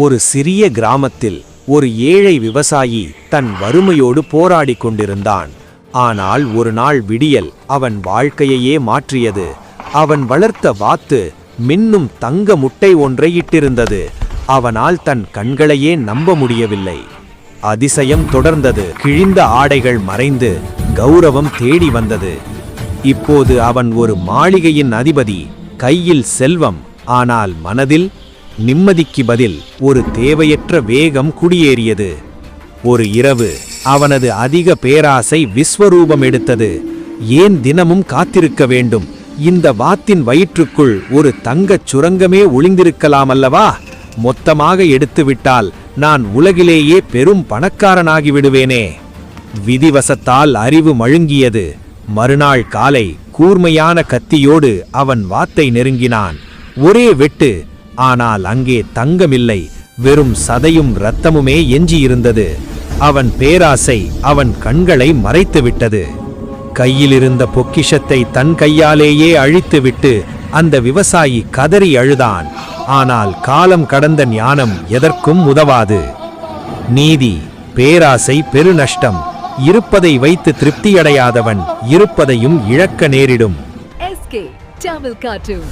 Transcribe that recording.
ஒரு சிறிய கிராமத்தில் ஒரு ஏழை விவசாயி தன் வறுமையோடு போராடிக் கொண்டிருந்தான். ஆனால் ஒரு நாள் விடியல் அவன் வாழ்க்கையையே மாற்றியது. அவன் வளர்த்த வாத்து மின்னும் தங்க முட்டை ஒன்றை இட்டிருந்தது. அவனால் தன் கண்களையே நம்ப முடியவில்லை. அதிசயம் தொடர்ந்தது. கிழிந்த ஆடைகள் மறைந்து கௌரவம் தேடி வந்தது. இப்போது அவன் ஒரு மாளிகையின் அதிபதி. கையில் செல்வம், ஆனால் மனதில் நிம்மதிக்கு பதில் ஒரு தேவையற்ற வேகம் குடியேறியது. ஒரு இரவு அவனது அதிக பேராசை விஸ்வரூபம் எடுத்தது. ஏன் தினமும் காத்திருக்க வேண்டும்? இந்த வாத்தின் வயிற்றுக்குள் ஒரு தங்கச் சுரங்கமே ஒளிந்திருக்கலாமல்லவா? மொத்தமாக எடுத்துவிட்டால் நான் உலகிலேயே பெரும் பணக்காரனாகி விடுவேனே. விதிவசத்தால் அறிவு மழுங்கியது. மறுநாள் காலை கூர்மையான கத்தியோடு அவன் வாத்தை நெருங்கினான். ஒரே வெட்டு. ஆனால் அங்கே தங்கமில்லை, வெறும் சதையும் இரத்தமுமே எஞ்சியிருந்தது. அவன் பேராசை அவன் கண்களை மறைத்துவிட்டது. கையிலிருந்த பொக்கிஷத்தை தன் கையாலேயே அழித்துவிட்டு அந்த விவசாயி கதறி அழுதான். ஆனால் காலம் கடந்த ஞானம் எதற்கும் உதவாது. நீதி, பேராசை பெருநஷ்டம். இருப்பதை வைத்து திருப்தியடையாதவன் இருப்பதையும் இழக்க நேரிடும். SK Tamil Cartoon.